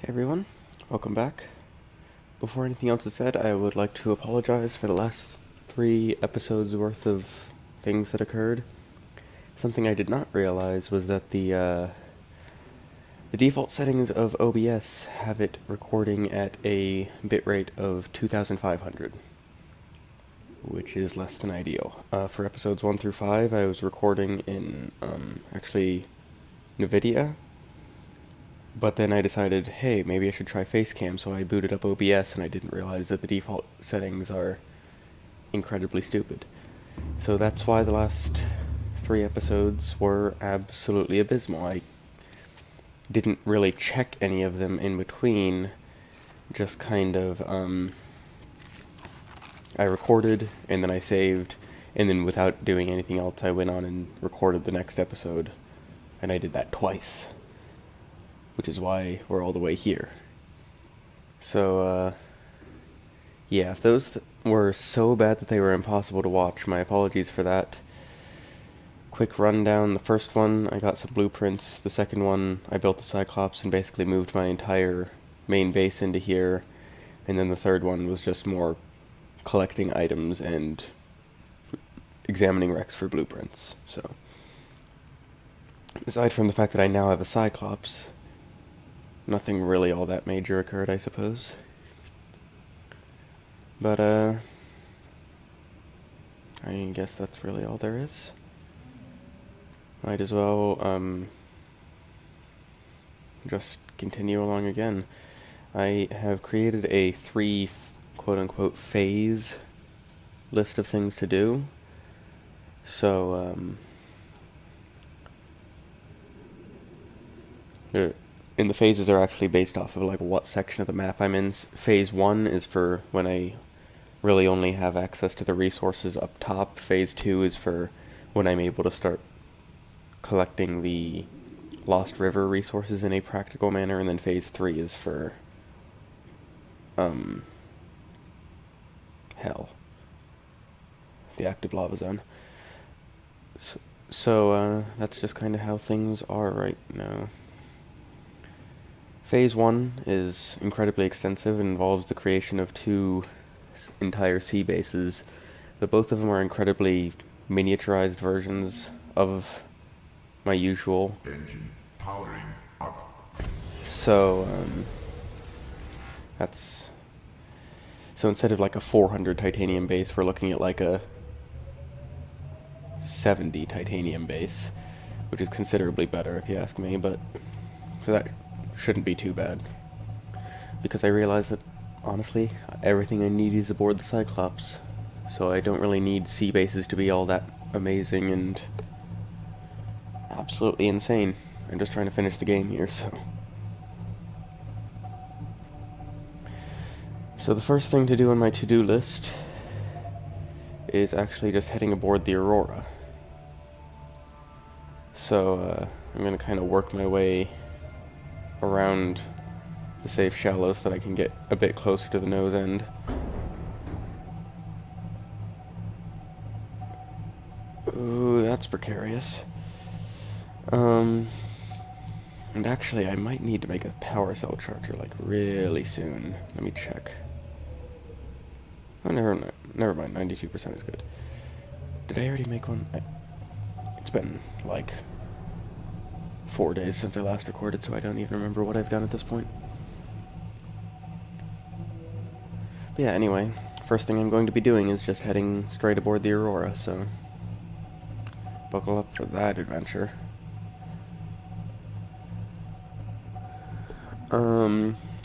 Everyone, welcome back. Before anything else is said, I would like to apologize for the last 3 episodes worth of things that occurred. Something I did not realize was that the default settings of OBS have it recording at a bitrate of 2500, which is less than ideal. For episodes 1 through 5, I was recording in, actually, NVIDIA. But then I decided, hey, maybe I should try facecam, so I booted up OBS and I didn't realize that the default settings are incredibly stupid. So that's why the last 3 episodes were absolutely abysmal. I didn't really check any of them in between, just kind of, I recorded, and then I saved, and then without doing anything else, I went on and recorded the next episode, and I did that twice. Which is why we're all the way here. So, yeah, if those were so bad that they were impossible to watch, my apologies for that. Quick rundown: the first one, I got some blueprints. The second one, I built the Cyclops and basically moved my entire main base into here. And then the third one was just more collecting items and examining wrecks for blueprints. So, aside from the fact that I now have a Cyclops, nothing really all that major occurred, I suppose. But, I guess that's really all there is. Might as well, just continue along again. I have created a 3 quote-unquote phase list of things to do. So, and the phases are actually based off of like what section of the map I'm in. Phase 1 is for when I really only have access to the resources up top. Phase 2 is for when I'm able to start collecting the Lost River resources in a practical manner, and then Phase 3 is for Hell, the active lava zone. So that's just kind of how things are right now. Phase 1 is incredibly extensive and involves the creation of 2 entire sea bases, but both of them are incredibly miniaturized versions of my usual. Engine powering up. So, so instead of like a 400 titanium base, we're looking at like a 70 titanium base, which is considerably better if you ask me, but so that shouldn't be too bad, because I realized that, honestly, everything I need is aboard the Cyclops, so I don't really need sea bases to be all that amazing and absolutely insane. I'm just trying to finish the game here, so. So the first thing to do on my to-do list is actually just heading aboard the Aurora. So, I'm gonna kind of work my way around the safe shallows so that I can get a bit closer to the nose end. Ooh, that's precarious. And actually, I might need to make a power cell charger, like, really soon. Let me check. Oh, never mind, 92% is good. Did I already make one? It's been, like, 4 days since I last recorded, so I don't even remember what I've done at this point. But yeah, anyway, first thing I'm going to be doing is just heading straight aboard the Aurora, so buckle up for that adventure.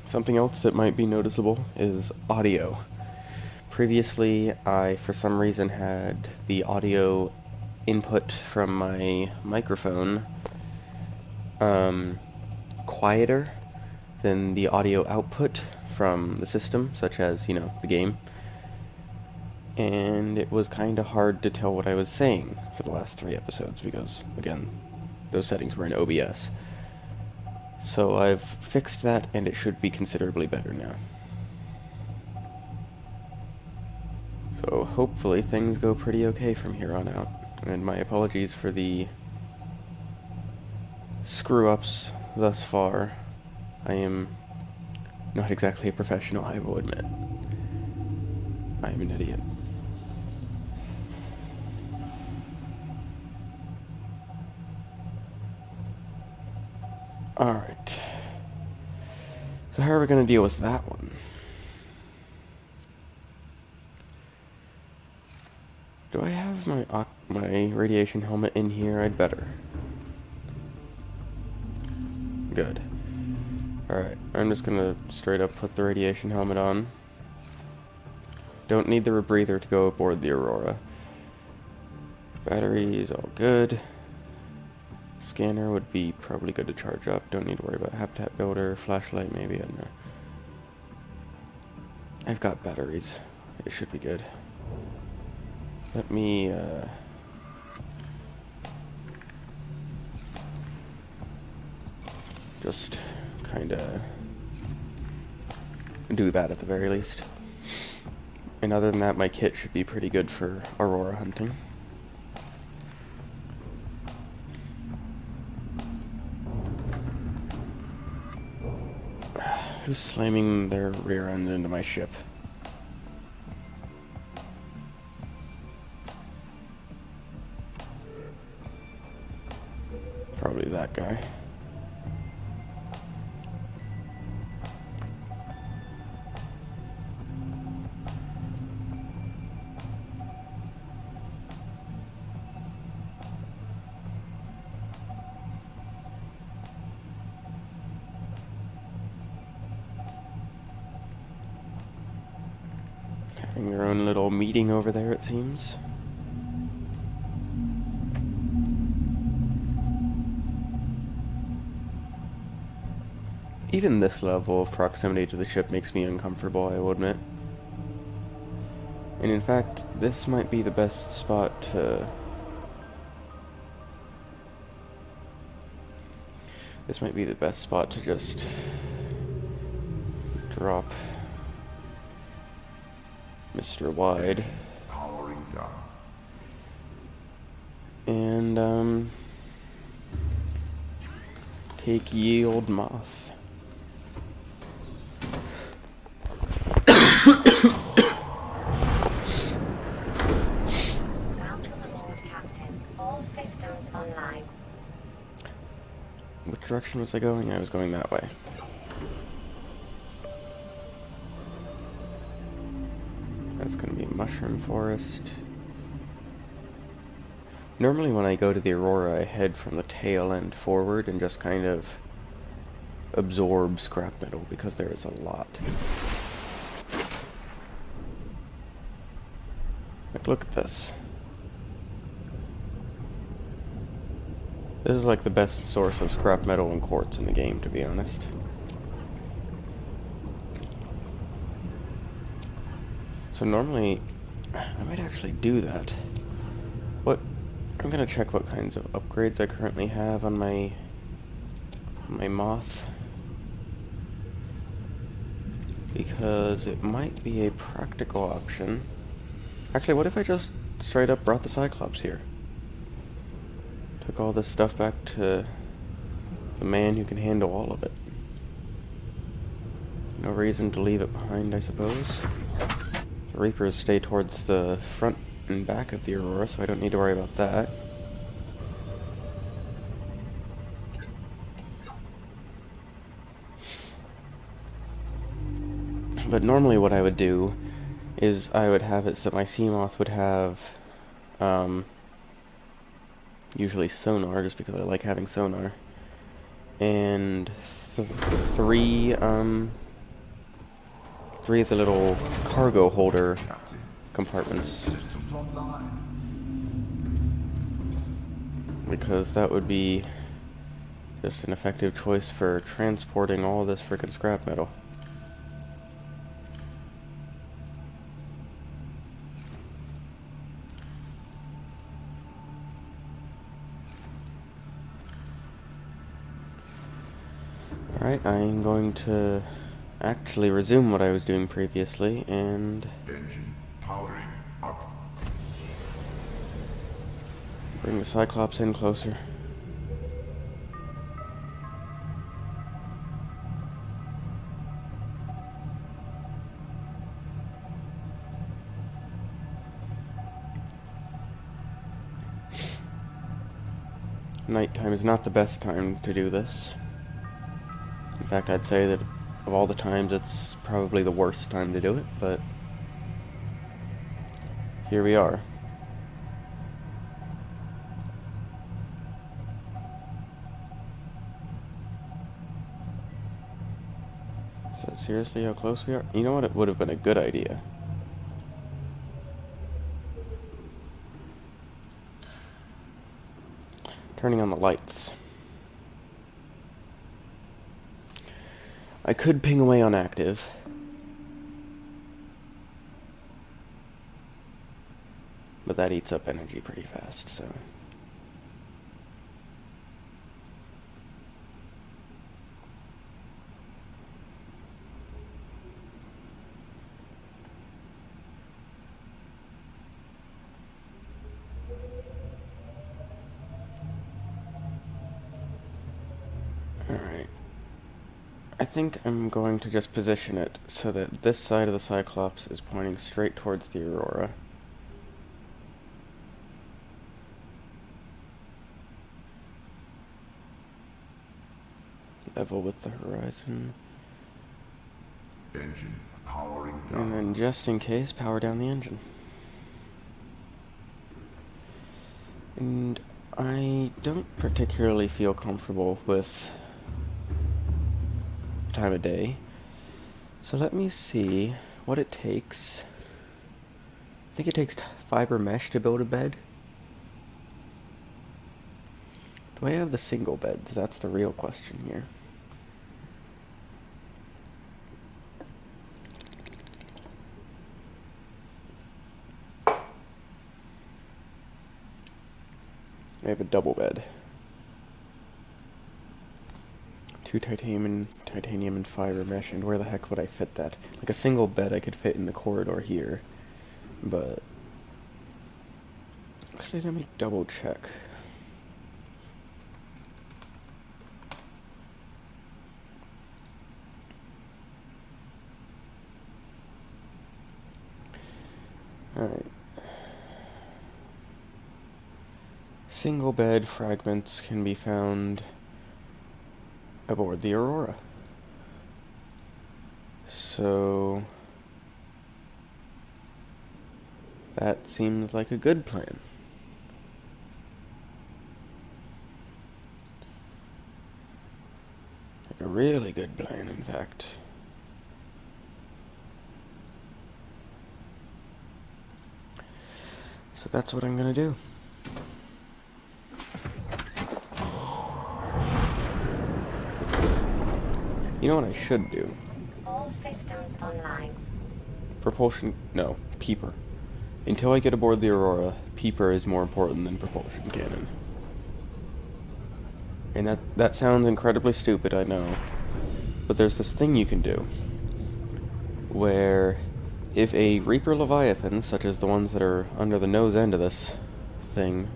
Something else that might be noticeable is audio. Previously, I, for some reason, had the audio input from my microphone quieter than the audio output from the system, such as, you know, the game. And it was kind of hard to tell what I was saying for the last 3 episodes because, again, those settings were in OBS. So I've fixed that, and it should be considerably better now. So hopefully things go pretty okay from here on out. And my apologies for the screw-ups thus far. I am Not exactly a professional, I will admit. I am an idiot. Alright. So how are we going to deal with that one? Do I have my radiation helmet in here? I'd better. Good. Alright, I'm just gonna straight up put the radiation helmet on. Don't need the rebreather to go aboard the Aurora. Batteries, all good. Scanner would be probably good to charge up. Don't need to worry about habitat builder, flashlight maybe, I don't know. I've got batteries. It should be good. Let me, just kinda do that at the very least. And other than that, my kit should be pretty good for Aurora hunting. Who's slamming their rear end into my ship? Probably that guy. Having your own little meeting over there, it seems. Even this level of proximity to the ship makes me uncomfortable, I will admit. And in fact, this might be the best spot to... This might be the best spot to just drop Mr. Wide. Powering down. And, take ye old moth. Welcome aboard, Captain. All systems online. What direction was I going? I was going that way. That's gonna be mushroom forest. Normally when I go to the Aurora, I head from the tail end forward and just kind of absorb scrap metal because there is a lot. Like, look at this. This is like the best source of scrap metal and quartz in the game, to be honest. So normally, I might actually do that. I'm gonna check what kinds of upgrades I currently have on my moth. Because it might be a practical option. Actually, what if I just straight up brought the Cyclops here? Took all this stuff back to the man who can handle all of it. No reason to leave it behind, I suppose. The Reapers stay towards the front and back of the Aurora, so I don't need to worry about that. But normally what I would do is I would have it so that my Seamoth would have usually sonar, just because I like having sonar, and three of the little cargo holder Captain. compartments, Systems online. because that would be just an effective choice for transporting all this frickin' scrap metal. Alright, I'm going to actually resume what I was doing previously and Engine powering up. bring the Cyclops in closer. Nighttime is not the best time to do this. In fact, I'd say that of all the times, it's probably the worst time to do it, but here we are. So seriously, how close we are? You know what? It would have been a good idea. Turning on the lights. I could ping away on active. But that eats up energy pretty fast, so... Alright. I think I'm going to just position it so that this side of the Cyclops is pointing straight towards the Aurora. Level with the horizon. Engine powering down. And then just in case, power down the engine. And I don't particularly feel comfortable with time of day. So let me see what it takes. I think it takes fiber mesh to build a bed. Do I have the single beds? That's the real question here. I have a double bed. 2 titanium and fiber mesh, and where the heck would I fit that? Like a single bed I could fit in the corridor here, but... Actually, let me double check. Alright. Single bed fragments can be found aboard the Aurora. So that seems like a good plan. Like a really good plan, in fact. So that's what I'm gonna do. You know what I should do? All systems online. Propulsion... no, Peeper. Until I get aboard the Aurora, Peeper is more important than propulsion cannon. And that sounds incredibly stupid, I know. But there's this thing you can do, where if a Reaper Leviathan, such as the ones that are under the nose end of this thing,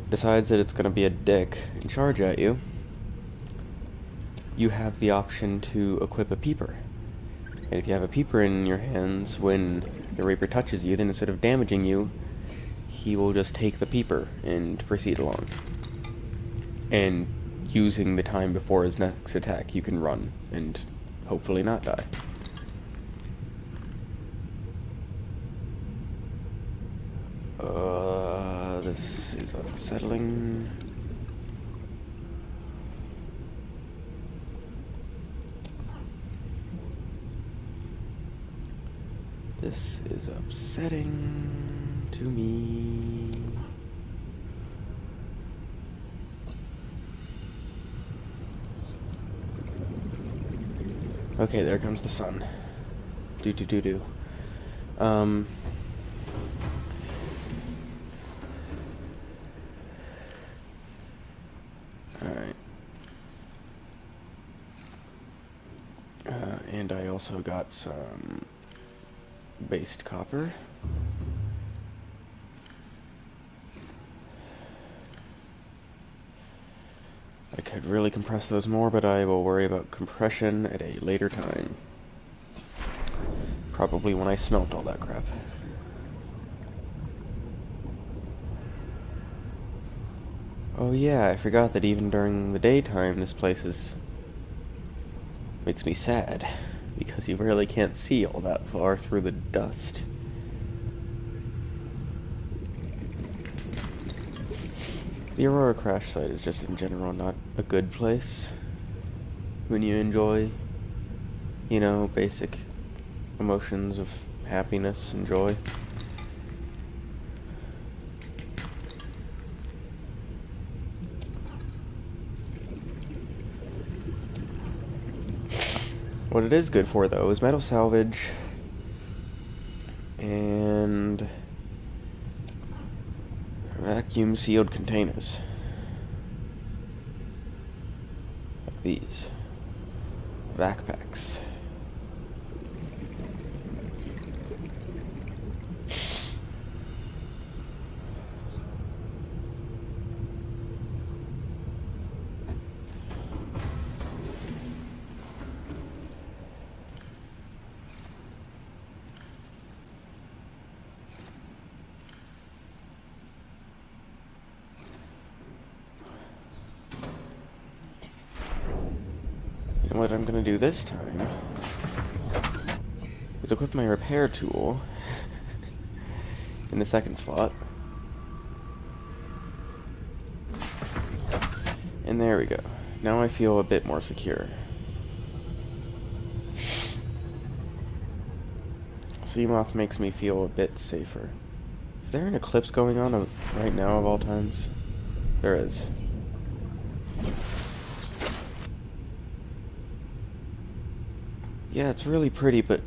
decides that it's going to be a dick and charge at you, you have the option to equip a Peeper. And if you have a Peeper in your hands, when the Reaper touches you, then instead of damaging you, he will just take the Peeper and proceed along. And using the time before his next attack, you can run and hopefully not die. This is unsettling. This is upsetting to me. Okay, there comes the sun. Do. Alright. And I also got some based copper. I could really compress those more, but I will worry about compression at a later time. Probably when I smelt all that crap. Oh yeah, I forgot that even during the daytime this place makes me sad, because you really can't see all that far through the dust. The Aurora crash site is just in general not a good place when you enjoy, you know, basic emotions of happiness and joy. What it is good for, though, is metal salvage and vacuum sealed containers. Like these. Backpacks. And what I'm gonna do this time is equip my repair tool in the second slot. And there we go. Now I feel a bit more secure. Seamoth makes me feel a bit safer. Is there an eclipse going on right now of all times? There is. Yeah, it's really pretty, but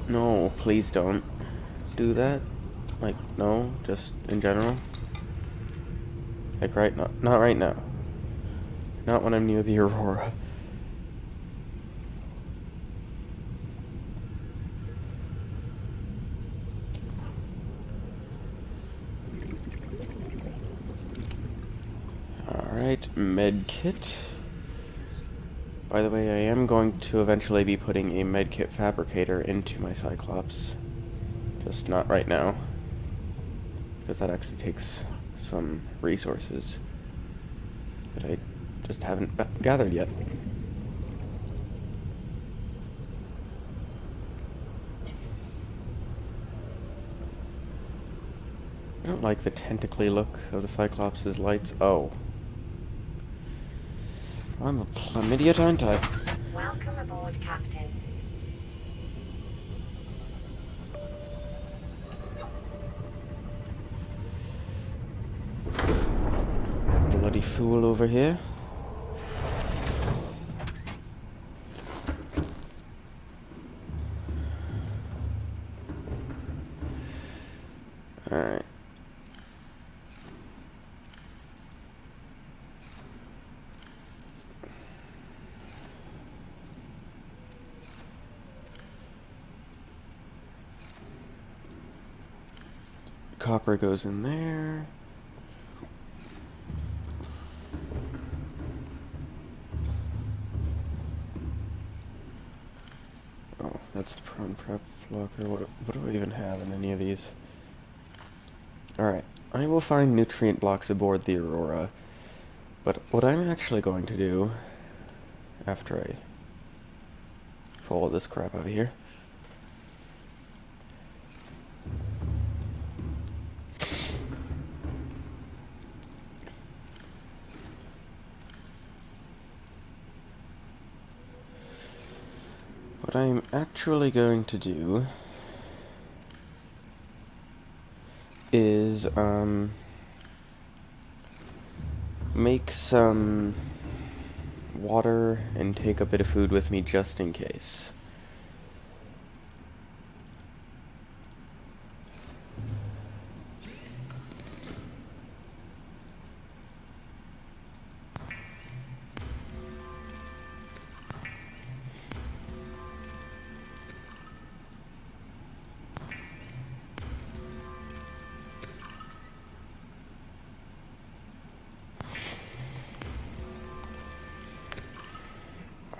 no, please don't do that. Like, no, just in general. Like, not right now. Not when I'm near the Aurora. Alright, med kit. By the way, I am going to eventually be putting a medkit fabricator into my Cyclops. Just not right now. Because that actually takes some resources that I just haven't gathered yet. I don't like the tentacly look of the Cyclops' lights. Oh. I'm a plum idiot, aren't I? Welcome aboard, Captain. Bloody fool over here. Alright. Copper goes in there. Oh, that's the prone prep blocker. What do I even have in any of these? Alright, I will find nutrient blocks aboard the Aurora, but what I'm actually going to do, after I pull all this crap out of here, what I'm actually going to do is, make some water and take a bit of food with me just in case.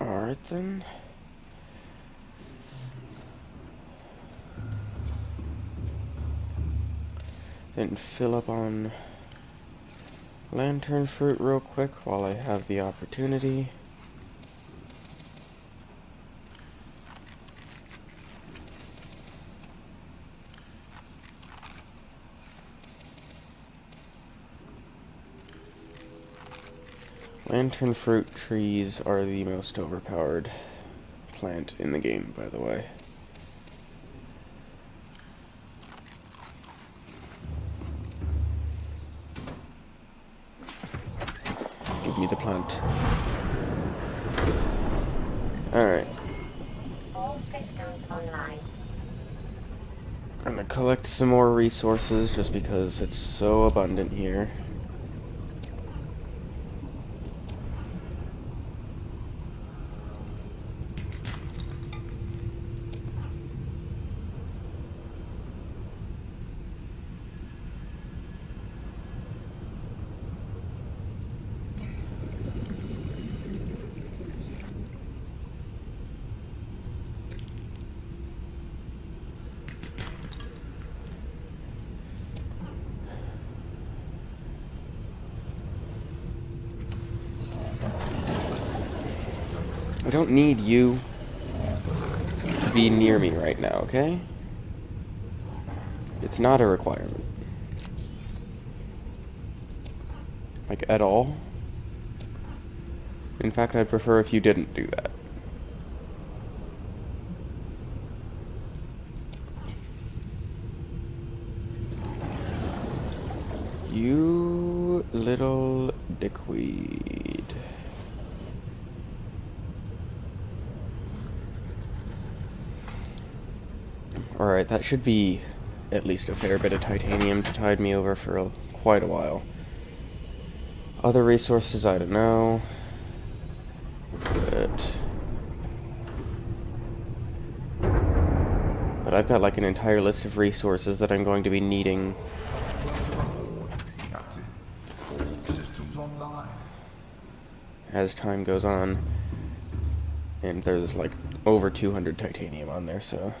Alright then. Then fill up on lantern fruit real quick while I have the opportunity. Lantern fruit trees are the most overpowered plant in the game, by the way. Give me the plant. Alright. All systems online. Gonna collect some more resources just because it's so abundant here. I don't need you to be near me right now, okay? It's not a requirement. Like, at all. In fact, I'd prefer if you didn't do that. You little dickweed. Alright, that should be at least a fair bit of titanium to tide me over for quite a while. Other resources, I don't know. But I've got like an entire list of resources that I'm going to be needing. Captain, all systems online. As time goes on. And there's like over 200 titanium on there, so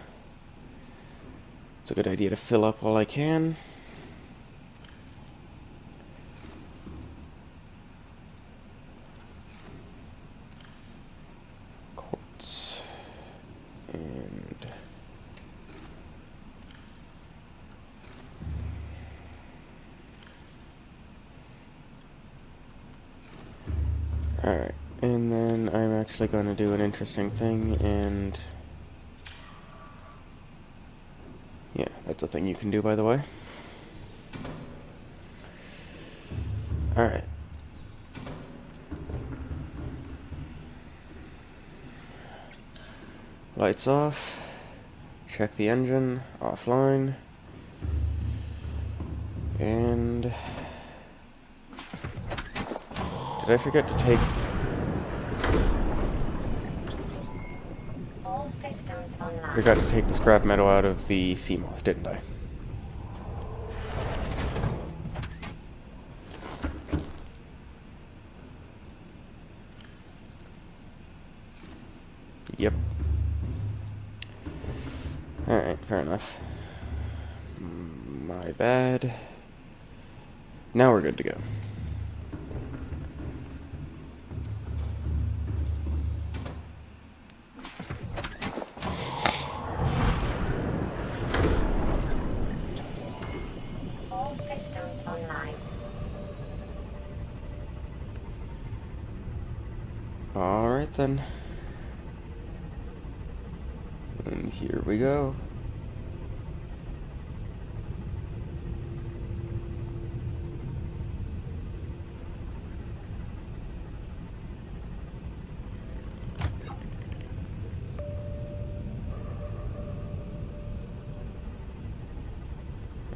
it's a good idea to fill up while I can. Quartz. And alright, and then I'm actually going to do an interesting thing, and yeah, that's a thing you can do, by the way. Alright. Lights off. Check the engine. Offline. And did I forget to take... All systems online. Forgot to take the scrap metal out of the sea moth, didn't I? Yep. Alright, fair enough. My bad. Now we're good to go. All systems online. Alright then. And here we go.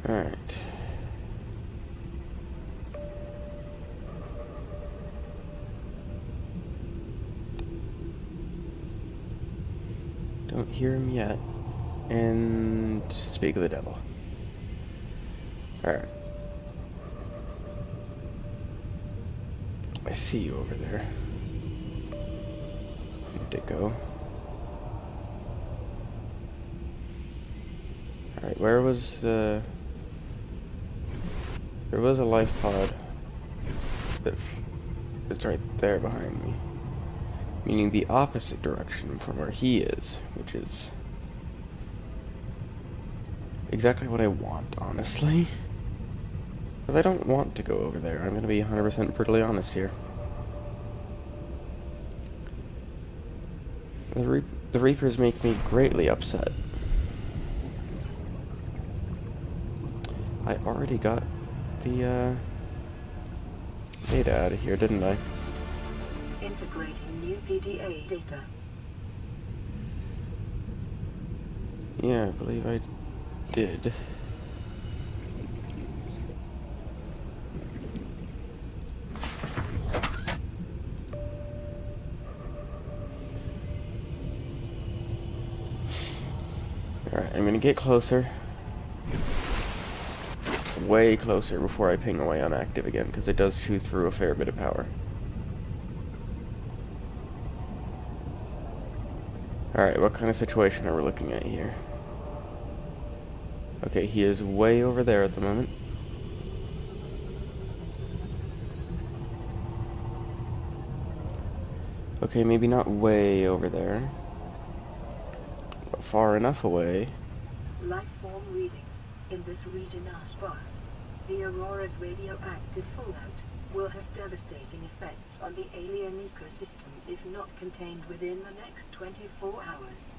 Alright. Don't hear him yet. And speak of the devil. Alright. I see you over there. Dicko. Alright, where was the... There was a life pod. is right there behind me. Meaning the opposite direction from where he is, which is exactly what I want, honestly. Because I don't want to go over there. I'm going to be 100% brutally honest here. The Reapers make me greatly upset. I already got the data out of here, didn't I? Integrating new PDA data. Yeah, I believe I did. Alright, I'm gonna get closer. Way closer before I ping away on active again, because it does chew through a fair bit of power. Alright, what kind of situation are we looking at here? Okay, he is way over there at the moment. Okay, maybe not way over there, but far enough away. Life form readings in this region are sparse. The Aurora's radioactive fallout will have devastating effects on the alien ecosystem if not contained within the next 24 hours.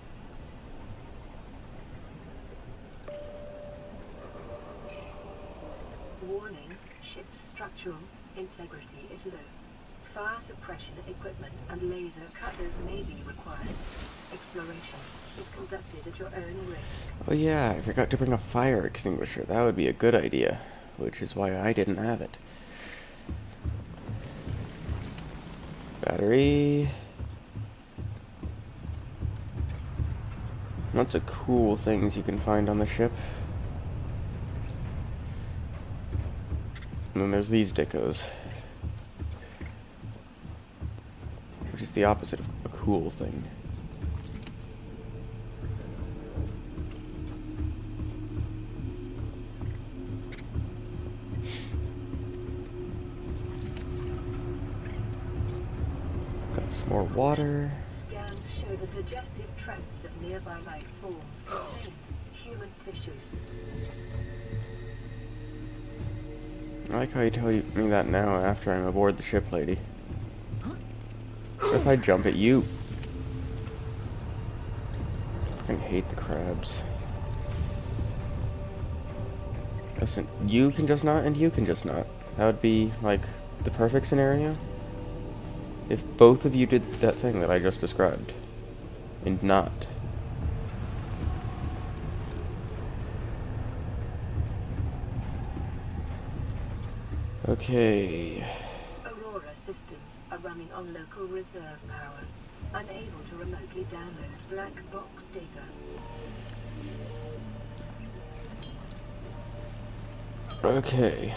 Warning, ship's structural integrity is low. Fire suppression equipment and laser cutters may be required. Exploration is conducted at your own risk. Oh yeah, I forgot to bring a fire extinguisher. That would be a good idea, which is why I didn't have it. Battery. Lots of cool things you can find on the ship. And then there's these dickos. Which is the opposite of a cool thing. Got some more water. Scans show the digestive tracts of nearby life forms contain human tissues. I like how you tell me that now after I'm aboard the ship, lady. What if I jump at you? I hate the crabs. Listen, you can just not and you can just not. That would be, like, the perfect scenario. If both of you did that thing that I just described. And not. Okay. Aurora systems are running on local reserve power, unable to remotely download black box data. Okay.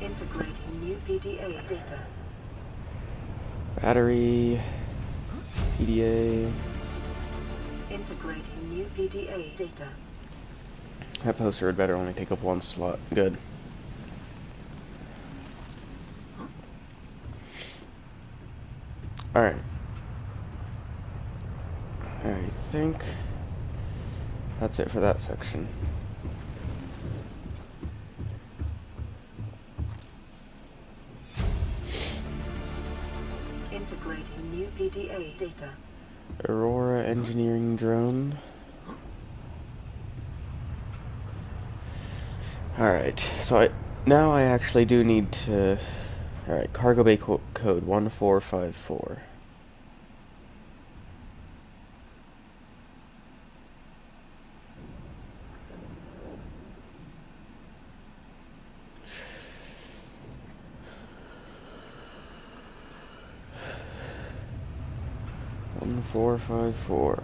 Integrating new PDA data. Battery. PDA. Integrating new PDA data. That poster had better only take up one slot. Good. Alright. I think that's it for that section. Integrating new PDA data. Aurora engineering drone. Alright, so now I actually do need to... Alright, cargo bay code 1454. One 454.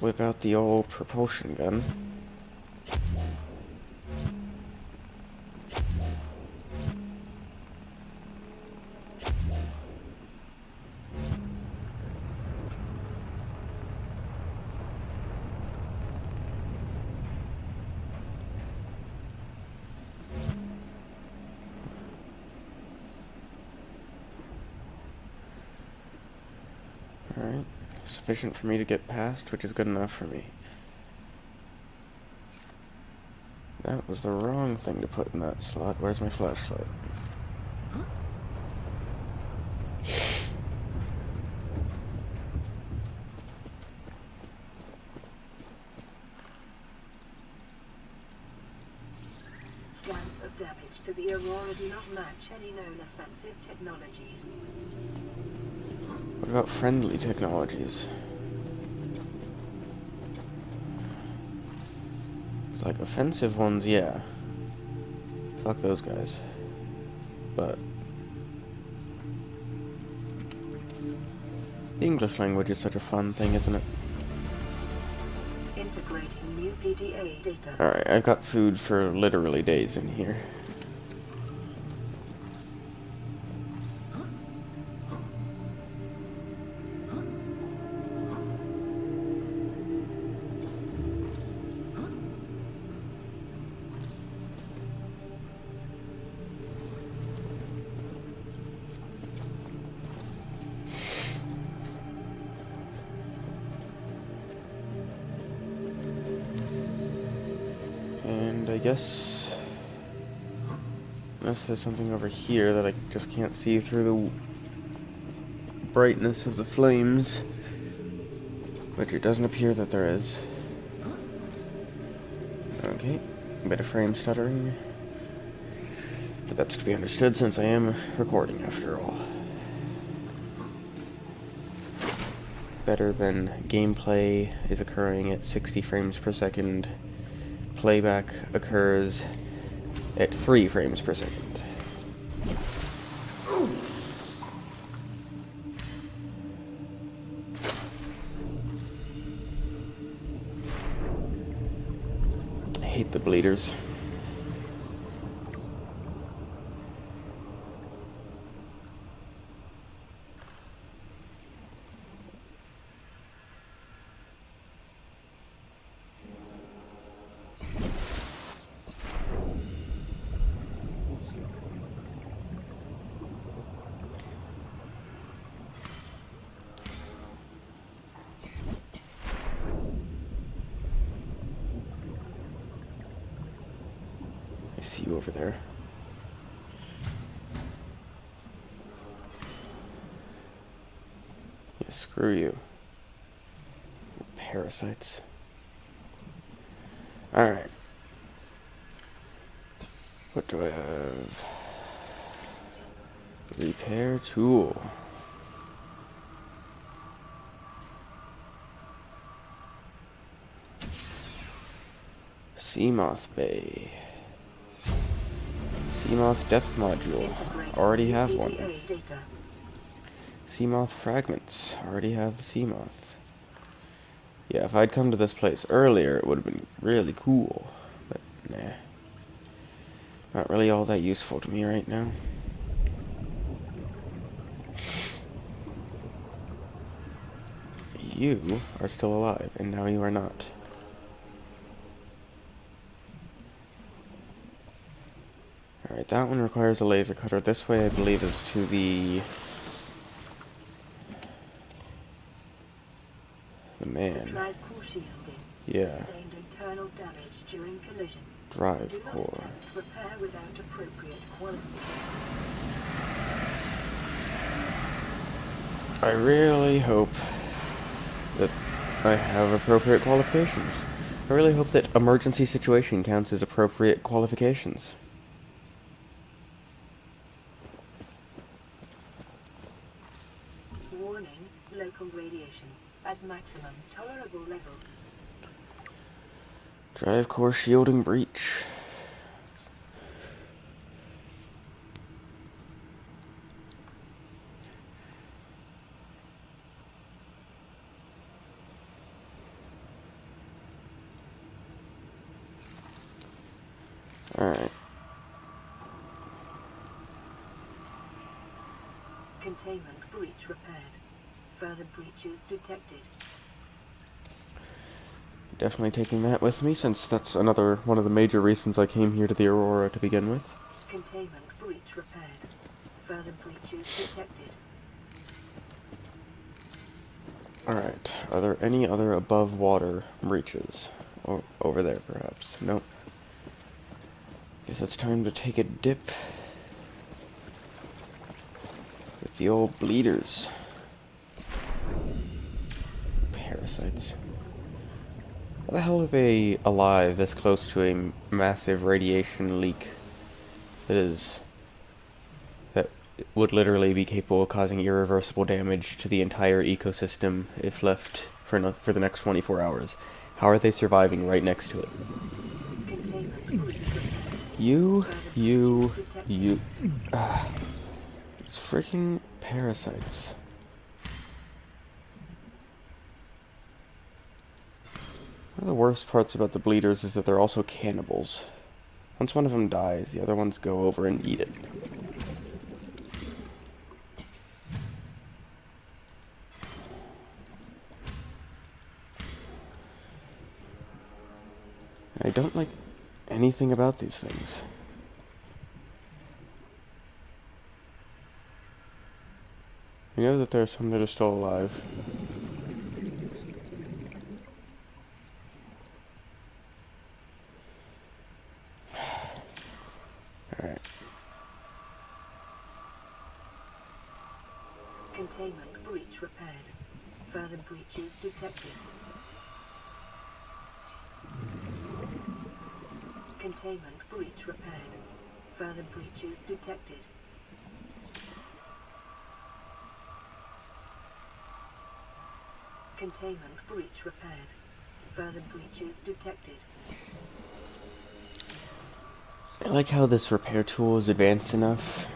Let's whip out the old propulsion gun. Alright, sufficient for me to get past, which is good enough for me. That was the wrong thing to put in that slot. Where's my flashlight? Scans of damage to the Aurora do not match any known offensive technologies. What about friendly technologies? It's like offensive ones, yeah. Fuck those guys. But the English language is such a fun thing, isn't it? Integrating new PDA data. Alright, I've got food for literally days in here. And I guess, unless there's something over here that I just can't see through the brightness of the flames, which it doesn't appear that there is. Okay, a bit of frame stuttering, but that's to be understood since I am recording after all. Better than gameplay is occurring at 60 frames per second. Playback occurs at 3 frames per second. I hate the bleeders. I see you over there. Yeah, screw you. Parasites. Alright. What do I have? Repair tool. Seamoth Bay. Seamoth Depth Module. Already have one. Seamoth Fragments. Already have the Seamoth. Yeah, if I'd come to this place earlier, it would have been really cool. But, nah. Not really all that useful to me right now. You are still alive, and now you are not. Alright, that one requires a laser cutter. This way, I believe, is to the man. Drive core shielding. Yeah. Sustained internal damage during collision. Drive Do not core. attempt repair without appropriate qualifications. I really hope that I have appropriate qualifications. I really hope that emergency situation counts as appropriate qualifications. Warning, local radiation at maximum tolerable level. Drive core shielding breach. Alright. Containment breach repaired. Further breaches detected. Definitely taking that with me, since that's another one of the major reasons I came here to the Aurora to begin with. Containment breach repaired. Further breaches detected. Alright, are there any other above water breaches? Or over there, perhaps? Nope. Guess it's time to take a dip with the old bleeders. Parasites. How the hell are they alive this close to a massive radiation leak that would literally be capable of causing irreversible damage to the entire ecosystem if left for the next 24 hours? How are they surviving right next to it? Containment breach repaired. You. Detected. It's freaking parasites. One of the worst parts about the bleeders is that they're also cannibals. Once one of them dies, the other ones go over and eat it. I don't like anything about these things. I know that there are some that are still alive. Alright. Containment breach repaired. Further breaches detected. Containment breach repaired. Further breaches detected. Containment breach repaired. Further breaches detected. I like how this repair tool is advanced enough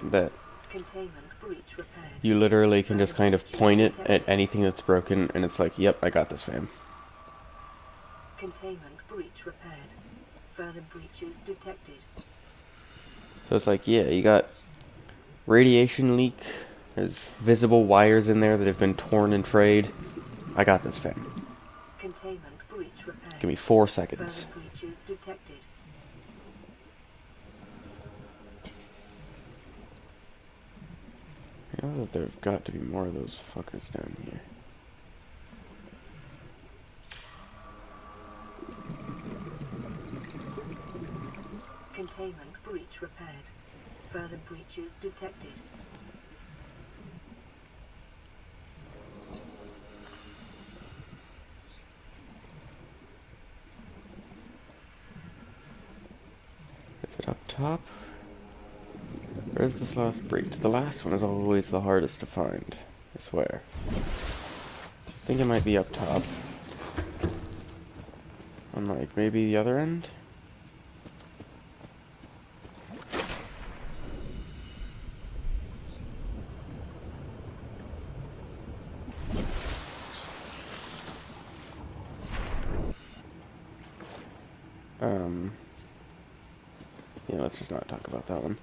that Containment breach repaired. you literally can just kind of point it at anything that's broken and it's like, yep, I got this, fam. Containment breach repaired. Further breaches detected. So it's like, yeah, you got radiation leak, there's visible wires in there that have been torn and frayed. I got this, fam. Containment breach repaired. Give me 4 seconds. Further breaches detected. I know that there've got to be more of those fuckers down here. Containment breach repaired. Further breaches detected. Is it up top? Where's this last breach? The last one is always the hardest to find, I swear. I think it might be up top. On like maybe the other end? Yeah, let's just not talk about that one.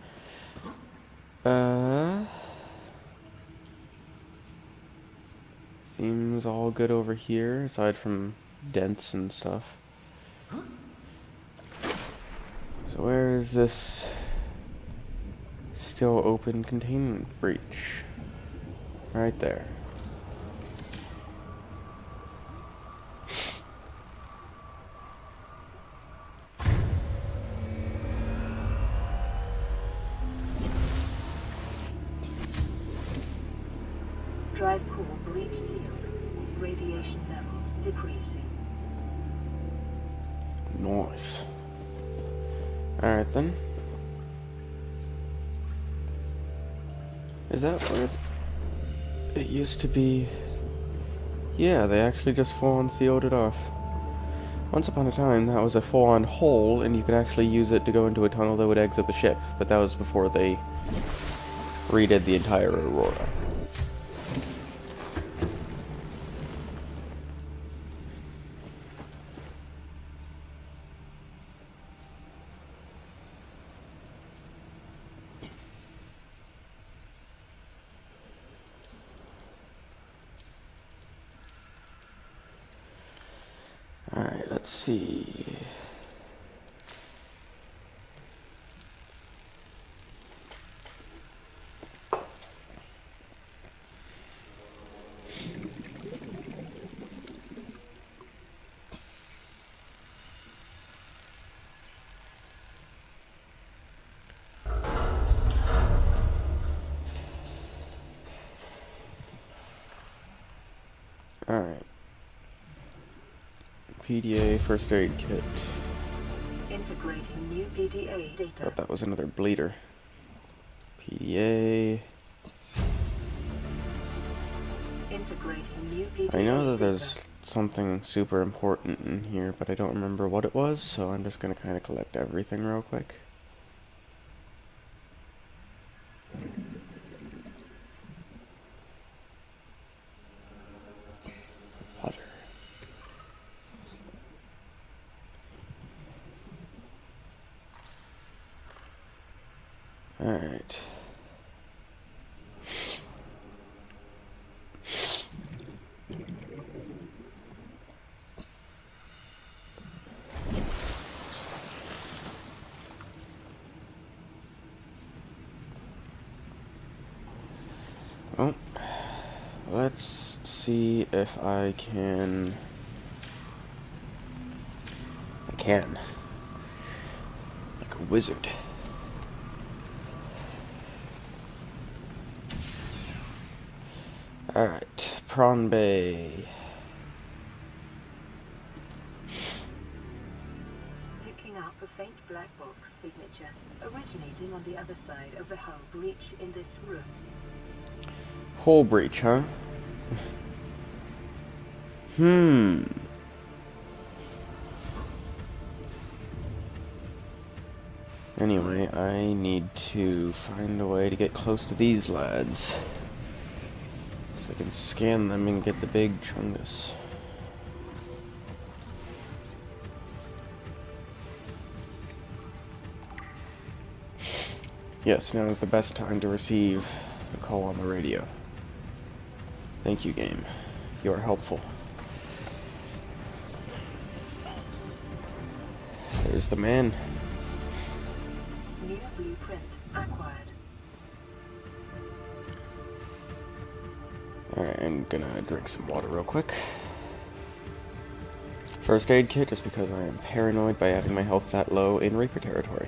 Seems all good over here, aside from dents and stuff. So where is this still open containment breach? Right there. Drive core breach sealed. Radiation levels decreasing. Nice. Alright then. Is that where it used to be? Yeah, they actually just full-on sealed it off. Once upon a time, that was a full-on hole, and you could actually use it to go into a tunnel that would exit the ship, but that was before they redid the entire Aurora. let's see. Alright. PDA first aid kit. Integrating new PDA data. Thought that was another bleeder. PDA. Integrating new PDA I know that data. there's something super important in here, but I don't remember what it was, so I'm just gonna kind of collect everything real quick. Water. Alright. Well, let's see if I can... I can. Like a wizard. Alright, Prawn Bay. Picking up a faint black box signature originating on the other side of the hull breach in this room. Hole breach, huh? Anyway, I need to find a way to get close to these lads, so I can scan them and get the big chungus. Yes, now is the best time to receive a call on the radio. Thank you, game. You are helpful. There's the man. New blueprint acquired. Alright, I'm gonna drink some water real quick. First aid kit, just because I am paranoid by having my health that low in Reaper territory.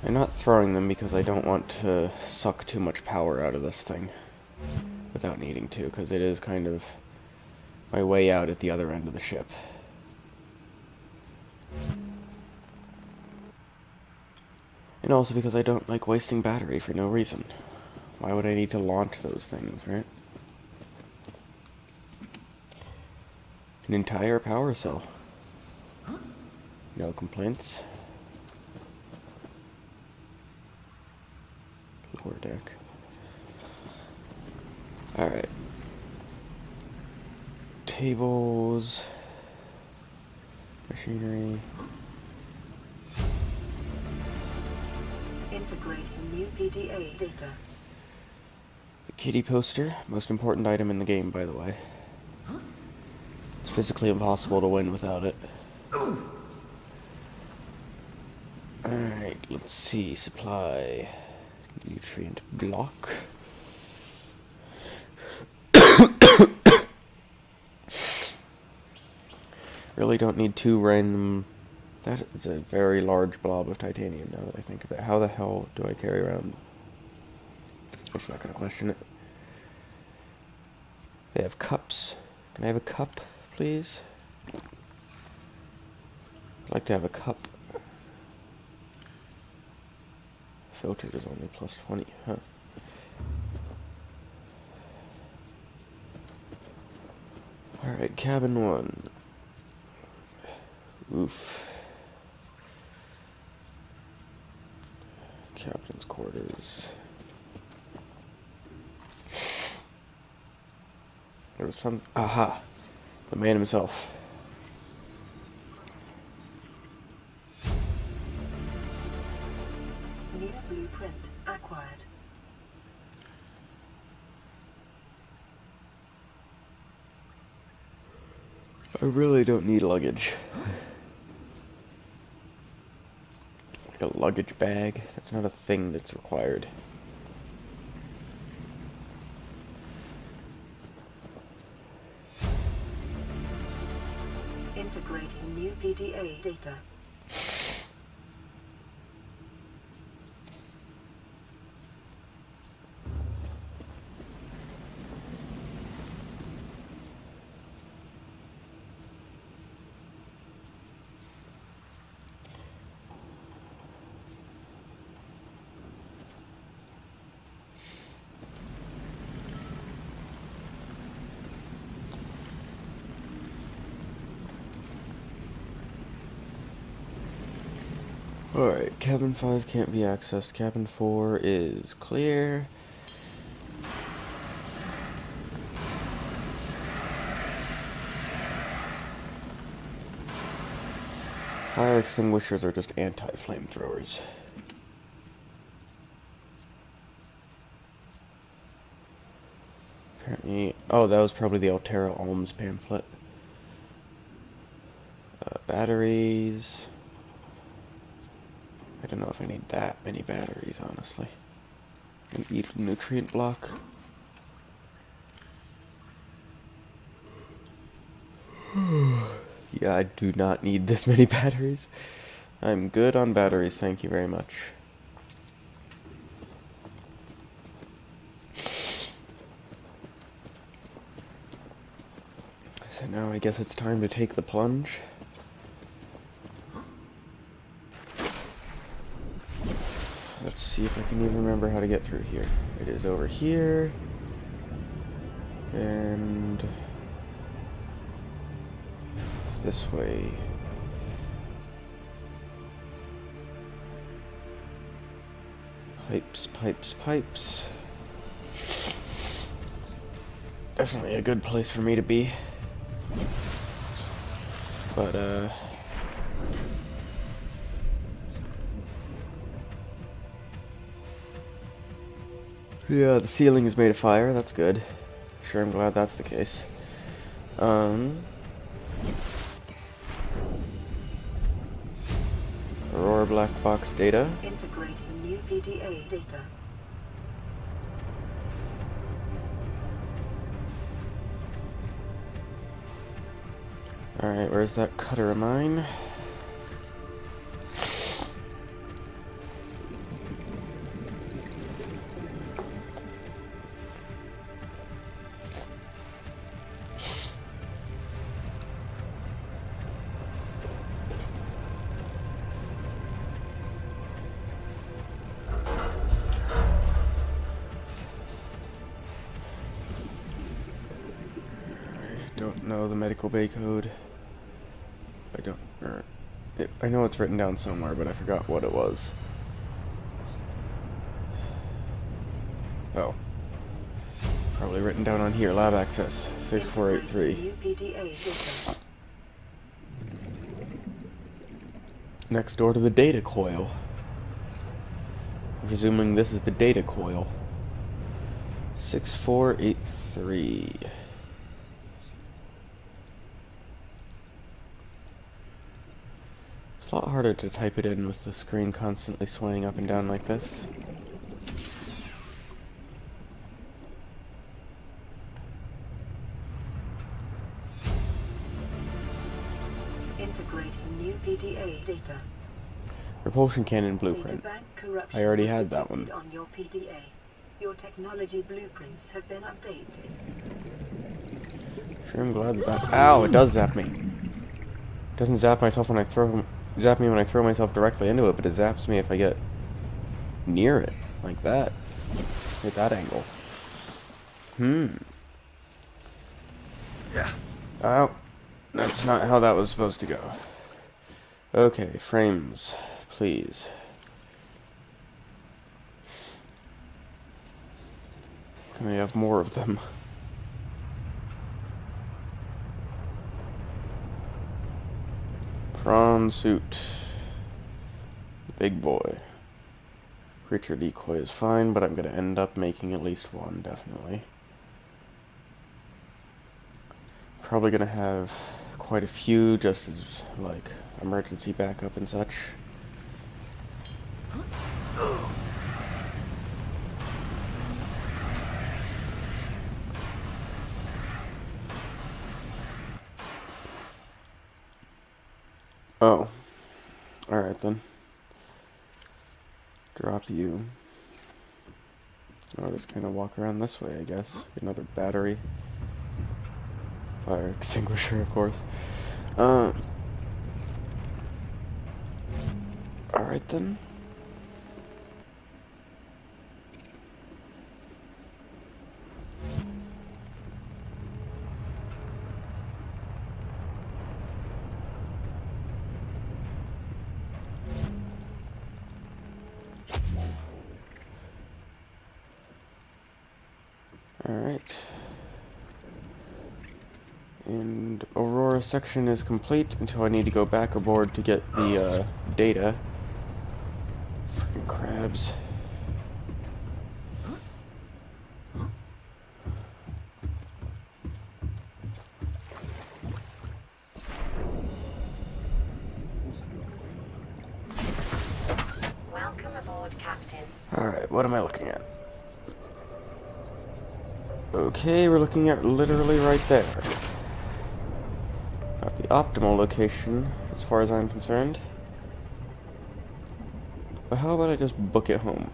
I'm not throwing them because I don't want to suck too much power out of this thing without needing to, because it is kind of my way out at the other end of the ship. And also because I don't like wasting battery for no reason. Why would I need to launch those things, right? An entire power cell. No complaints. Lower deck. Alright. Tables. Machinery. Integrating new PDA data. The kitty poster. Most important item in the game, by the way. It's physically impossible to win without it. Alright, let's see. Supply. Nutrient block. Really don't need two random... That is a very large blob of titanium now that I think of it. How the hell do I carry around? I'm just not going to question it. They have cups. Can I have a cup, please? I'd like to have a cup. Filtered is only plus 20, huh? Alright, cabin 1. Oof. Captain's quarters. There was some... Aha! The man himself. I really don't need luggage. Like a luggage bag, that's not a thing that's required. Integrating new PDA data. Alright, cabin 5 can't be accessed. Cabin 4 is clear. Fire extinguishers are just anti-flamethrowers. Apparently... Oh, that was probably the Altera Alms pamphlet. Batteries... I don't know if I need that many batteries, honestly. An nutrient block. Yeah, I do not need this many batteries. I'm good on batteries, thank you very much. So now I guess it's time to take the plunge. Let's see if I can even remember how to get through here. It is over here. And... this way. Pipes, pipes, pipes. Definitely a good place for me to be. But, yeah, the ceiling is made of fire, that's good. Sure, I'm glad that's the case. Aurora black box data. Integrating new PDA data. Alright, where's that cutter of mine? Don't know the medical bay code. I know it's written down somewhere, but I forgot what it was. Oh. Probably written down on here. Lab access 6483. Next door to the data coil. I'm presuming this is the data coil. 6483. It's a lot harder to type it in with the screen constantly swaying up and down like this. Integrating new PDA data. Repulsion cannon blueprint. I already had that one. On your PDA. Your technology blueprints have been updated. Sure, I'm glad that. Ow! It does zap me. It doesn't zap myself when I throw. Zap me when I throw myself directly into it, but it zaps me if I get near it, like that, at that angle. Yeah. Oh, that's not how that was supposed to go. Okay, frames, please. Can we have more of them? Prawn suit. Big boy. Creature decoy is fine, but I'm going to end up making at least one, definitely. Probably going to have quite a few, just as, like, emergency backup and such. Oh. Alright then. Drop you. I'll just kind of walk around this way, I guess. Get another battery. Fire extinguisher, of course. Alright then. Alright. And Aurora section is complete until I need to go back aboard to get the data. Freaking crabs. Welcome aboard, Captain. Alright, what am I looking at? Okay, we're looking at literally right there. Not the optimal location, as far as I'm concerned. But how about I just book it home?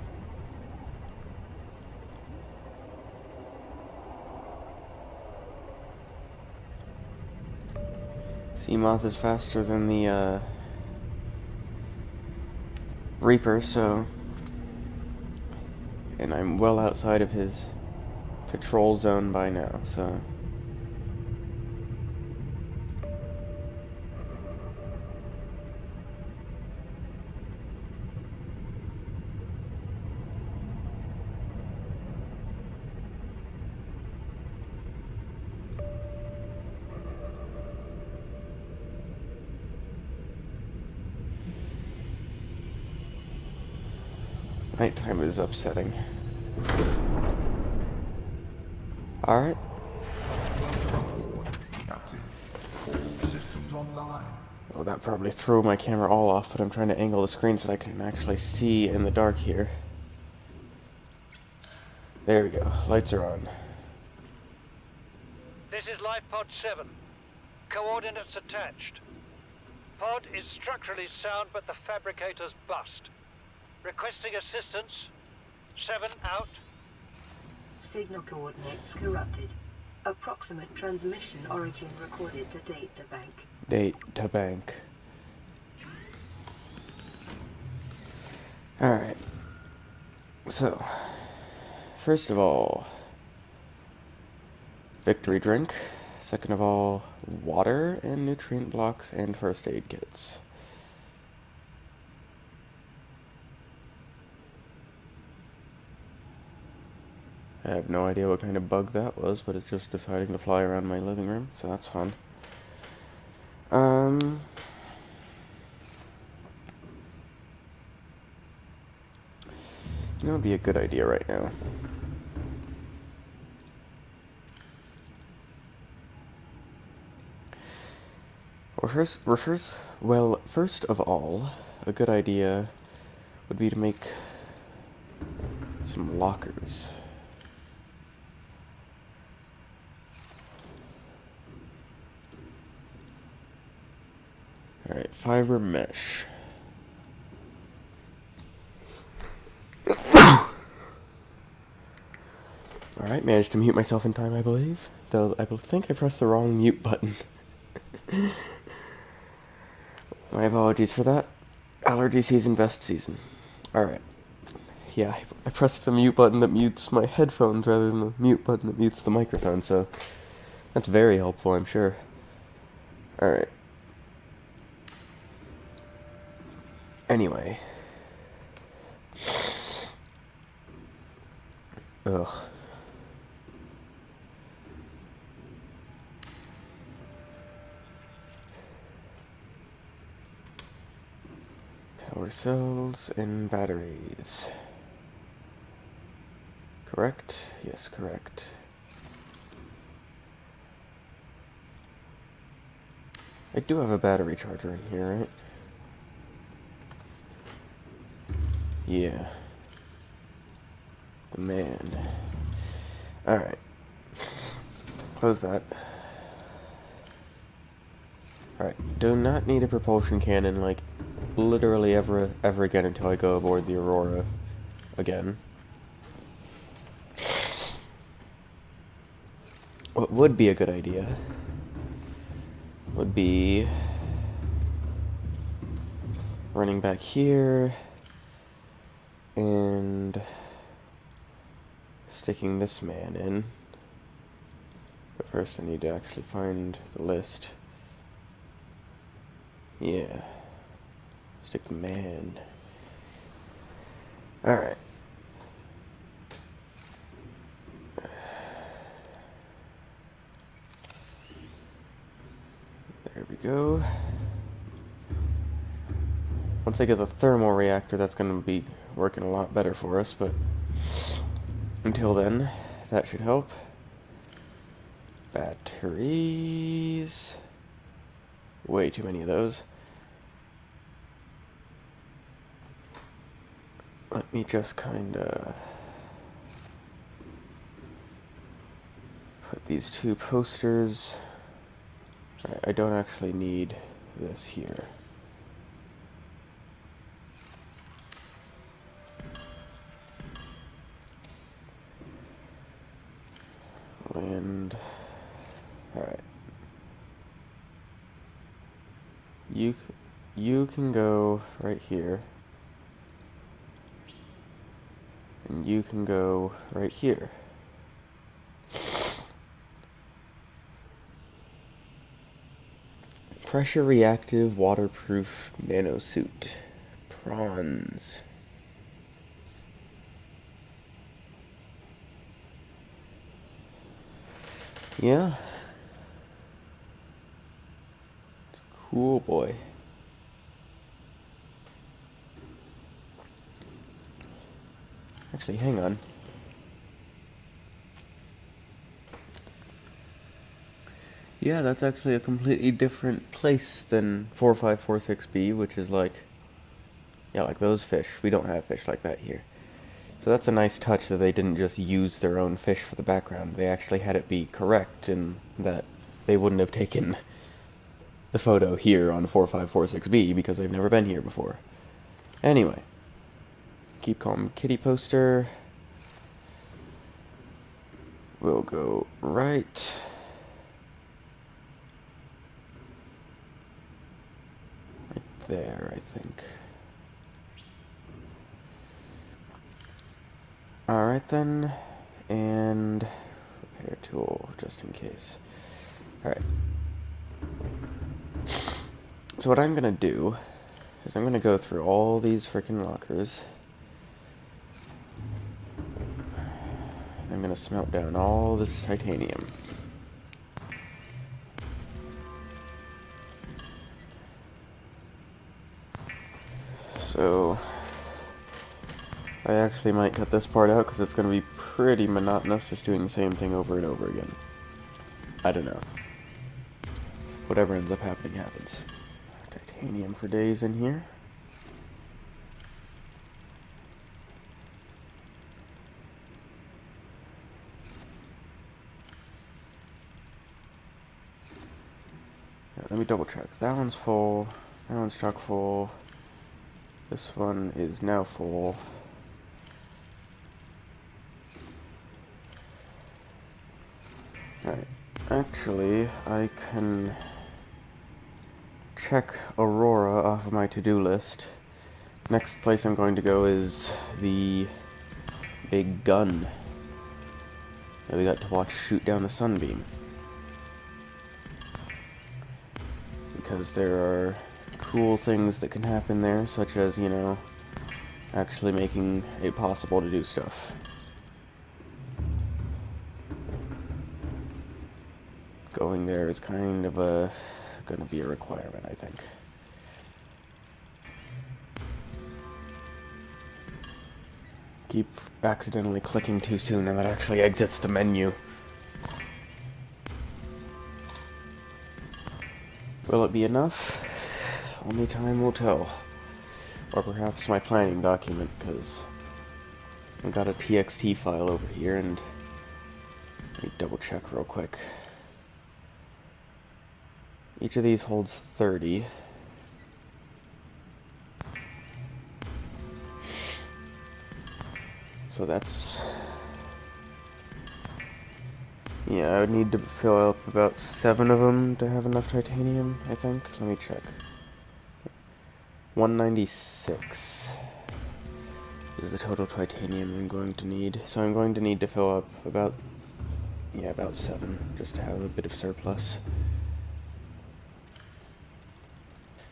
Seamoth is faster than the Reaper, so... And I'm well outside of his patrol zone by now, so... Nighttime is upsetting. Alright. Captain, all systems online. Well, that probably threw my camera all off, but I'm trying to angle the screen so that I can actually see in the dark here. There we go. Lights are on. This is Life Pod 7. Coordinates attached. Pod is structurally sound, but the fabricator's bust. Requesting assistance. 7 out. Signal coordinates corrupted. Approximate transmission origin recorded to data bank. Data bank. Alright. So, first of all, victory drink. Second of all, water and nutrient blocks and first aid kits. I have no idea what kind of bug that was, but it's just deciding to fly around my living room, so that's fun. You know, it'd be a good idea right now. First of all, a good idea would be to make some lockers. Alright, fiber mesh. Alright, managed to mute myself in time, I believe. Though I think I pressed the wrong mute button. My apologies for that. Allergy season, best season. Alright. Yeah, I pressed the mute button that mutes my headphones rather than the mute button that mutes the microphone, so that's very helpful, I'm sure. Alright. Anyway. Ugh. Power cells and batteries. Correct? Yes, correct. I do have a battery charger in here, right? Yeah. The man. Alright. Close that. Alright, do not need a propulsion cannon, like, literally ever again until I go aboard the Aurora again. What would be a good idea would be running back here and sticking this man in. But first I need to actually find the list. Yeah. Stick the man. Alright. There we go. Once I get the thermal reactor, that's going to be working a lot better for us, but until then, that should help. Batteries. Way too many of those. Let me just kinda put these two posters. Right, I don't actually need this here. And alright. You can go right here. And you can go right here. Pressure reactive waterproof nanosuit. Prawns. Yeah. It's a cool boy. Actually, hang on. Yeah, that's actually a completely different place than 4546B, which is like, yeah, like those fish. We don't have fish like that here. So that's a nice touch that they didn't just use their own fish for the background. They actually had it be correct in that they wouldn't have taken the photo here on 4546B because they've never been here before. Anyway. Keep calm kitty poster. We'll go right. Right there, I think. Alright then. And repair tool, just in case. Alright. So what I'm gonna do is I'm gonna go through all these frickin' lockers. I'm gonna smelt down all this titanium. So I actually might cut this part out because it's gonna be pretty monotonous just doing the same thing over and over again. I don't know. Whatever ends up happening happens. Titanium for days in here. Let me double check. That one's full. That one's chock full. This one is now full. Alright. Actually, I can check Aurora off of my to-do list. Next place I'm going to go is the big gun that we got to watch shoot down the sunbeam. Because there are cool things that can happen there, such as, you know, actually making it possible to do stuff. Going there is kind of gonna be a requirement, I think. Keep accidentally clicking too soon and that actually exits the menu. Will it be enough? Only time will tell. Or perhaps my planning document, because I've got a TXT file over here, and let me double check real quick. Each of these holds 30. So that's... yeah, I would need to fill up about 7 of them to have enough titanium, I think. Let me check. 196 is the total titanium I'm going to need. So I'm going to need to fill up about 7, just to have a bit of surplus.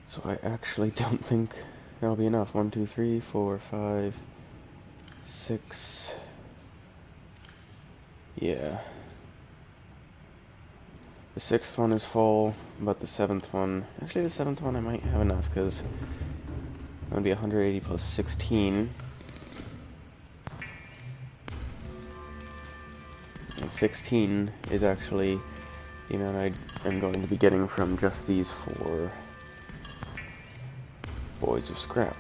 So I actually don't think that'll be enough. 1, 2, 3, 4, 5, 6. Yeah. The 6th one is full, but the 7th one... actually, the 7th one I might have enough, because that would be 180 plus 16. And 16 is actually the amount I am going to be getting from just these 4 boys of scrap.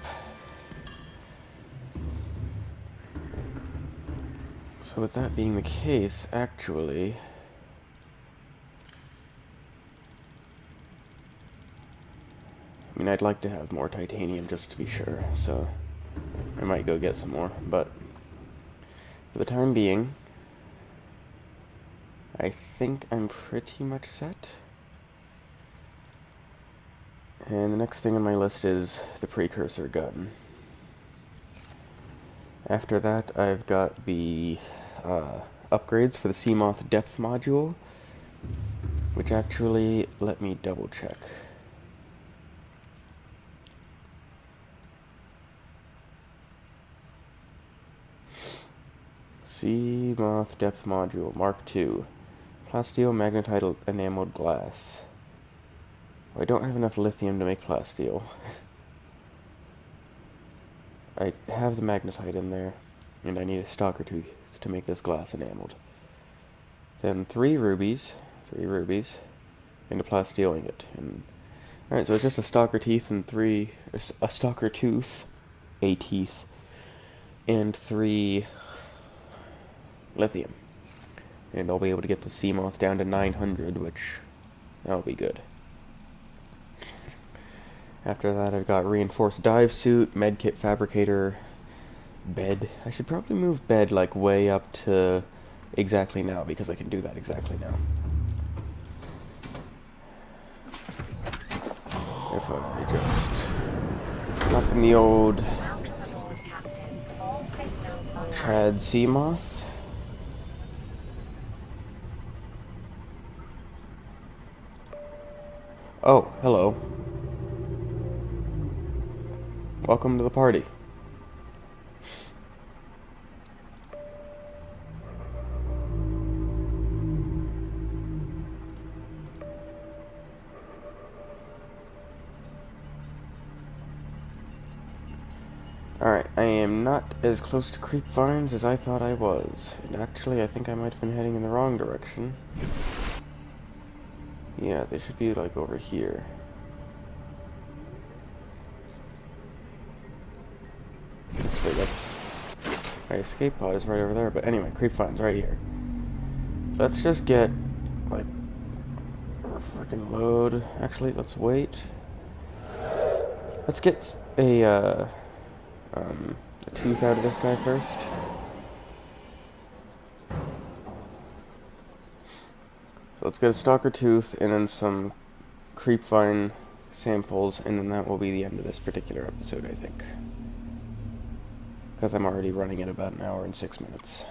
So with that being the case, actually... I mean, I'd like to have more titanium just to be sure, so I might go get some more, but for the time being, I think I'm pretty much set. And the next thing on my list is the precursor gun. After that, I've got the upgrades for the Seamoth depth module, which actually, let me double check. Seamoth depth module, Mark II. Plasteel magnetite enameled glass. Well, I don't have enough lithium to make plasteel. I have the magnetite in there, and I need a stalker tooth to make this glass enameled. Then 3 rubies, and a plasteel ingot. Alright, so it's just a stalker teeth and a stalker tooth, a teeth, and 3 lithium. And I'll be able to get the Seamoth down to 900, which, that'll be good. After that, I've got reinforced dive suit, medkit fabricator, bed. I should probably move bed, like, way up to exactly now, because I can do that exactly now. If I just hop in the old All systems online. Trad Seamoth. Oh, hello. Welcome to the party. Alright, I am not as close to creep vines as I thought I was. And actually, I think I might have been heading in the wrong direction. Yeah, they should be, like, over here. Actually, that's... my escape pod is right over there, but anyway, creep vines right here. Let's just get, like, a freaking load. Actually, let's wait. Let's get a tooth out of this guy first. So let's get a stalker tooth and then some creep vine samples, and then that will be the end of this particular episode, I think. Because I'm already running at about 1 hour and 6 minutes.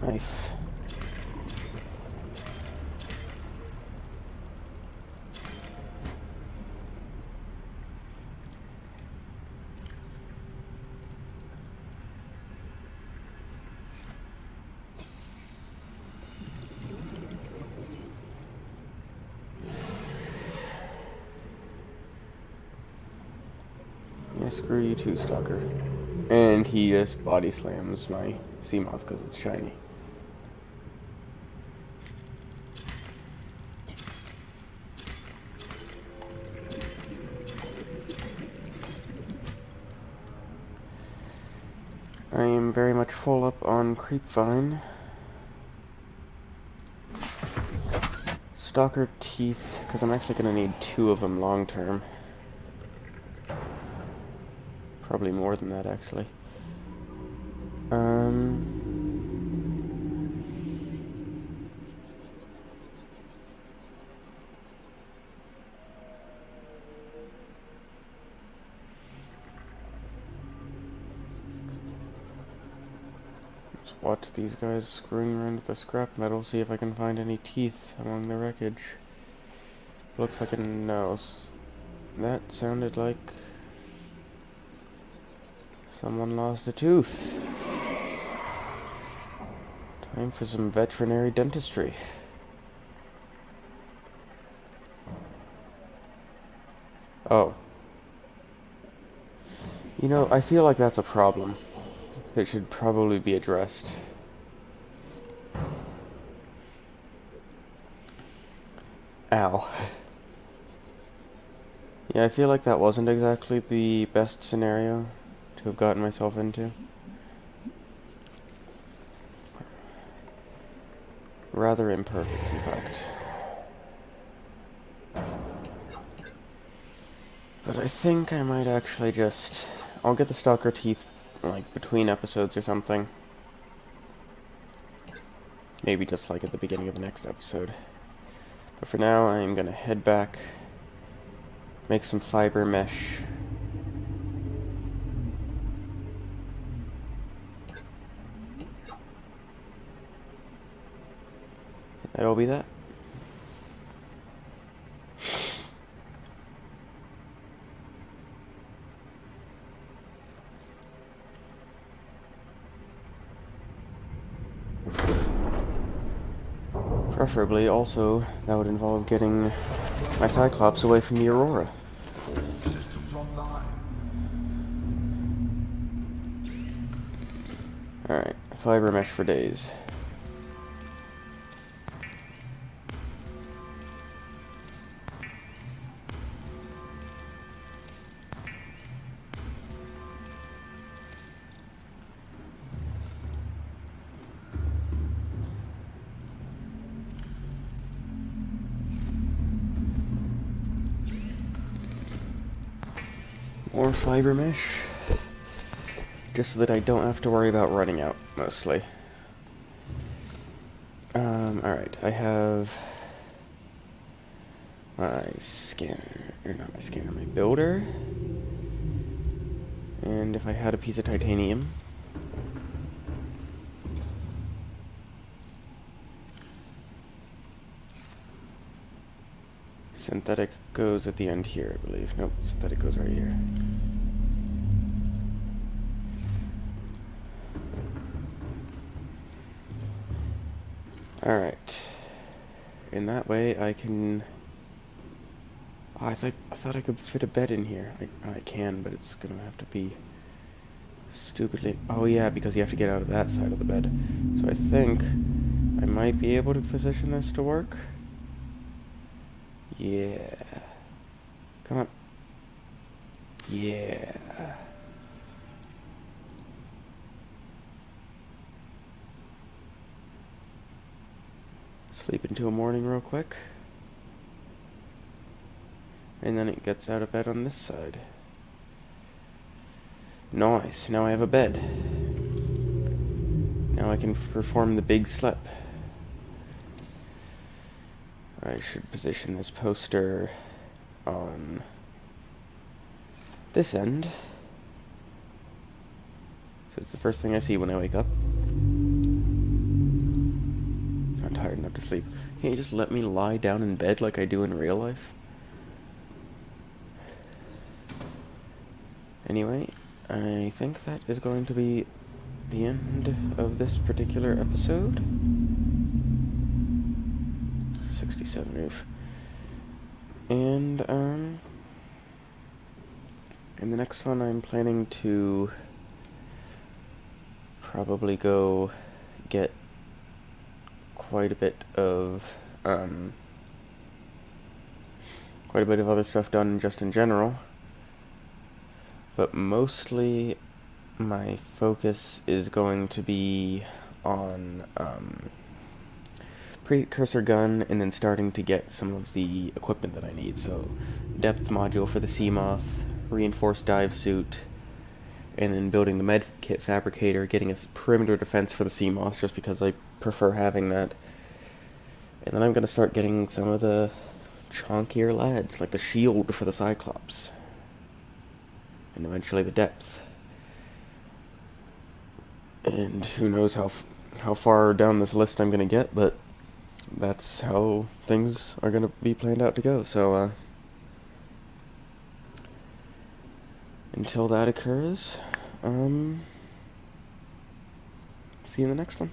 Knife. Yeah, screw you too, stalker. And he just body slams my sea moth because it's shiny. I am very much full up on creepvine. Stalker teeth, because I'm actually going to need 2 of them long term. Probably more than that, actually. Let's watch these guys screwing around with the scrap metal, see if I can find any teeth among the wreckage. Looks like a nose. That sounded like someone lost a tooth. Time for some veterinary dentistry. Oh. You know, I feel like that's a problem. It should probably be addressed. Ow. Yeah, I feel like that wasn't exactly the best scenario to have gotten myself into. Rather imperfect, in fact. But I think I might actually just... I'll get the stalker teeth, like, between episodes or something. Maybe just, like, at the beginning of the next episode. But for now, I'm gonna head back, make some fiber mesh. That'll be that. Preferably, also, that would involve getting my Cyclops away from the Aurora. All systems online. Alright, fiber mesh for days. More fiber mesh, just so that I don't have to worry about running out, mostly. Alright, I have my scanner, or not my scanner, my builder. And if I had a piece of titanium. Synthetic goes at the end here, I believe. Nope, synthetic goes right here. Alright. In that way, I can... Oh, I thought I could fit a bed in here. I can, but it's gonna have to be stupidly... Oh yeah, because you have to get out of that side of the bed. So I think I might be able to position this to work. Yeah. Come on. Yeah. Sleep into a morning real quick. And then it gets out of bed on this side. Nice. Now I have a bed. Now I can perform the big slip. I should position this poster on this end. So it's the first thing I see when I wake up. Not tired enough to sleep. Can't you just let me lie down in bed like I do in real life? Anyway, I think that is going to be the end of this particular episode. 67 roof. And, in the next one I'm planning to probably go get quite a bit of other stuff done just in general, but mostly my focus is going to be on precursor gun, and then starting to get some of the equipment that I need. So depth module for the Seamoth, reinforced dive suit, and then building the med kit fabricator, getting a perimeter defense for the Seamoth just because I prefer having that. And then I'm going to start getting some of the chonkier lads, like the shield for the Cyclops, and eventually the depth. And who knows how far down this list I'm going to get, but that's how things are going to be planned out to go. So, until that occurs, see you in the next one.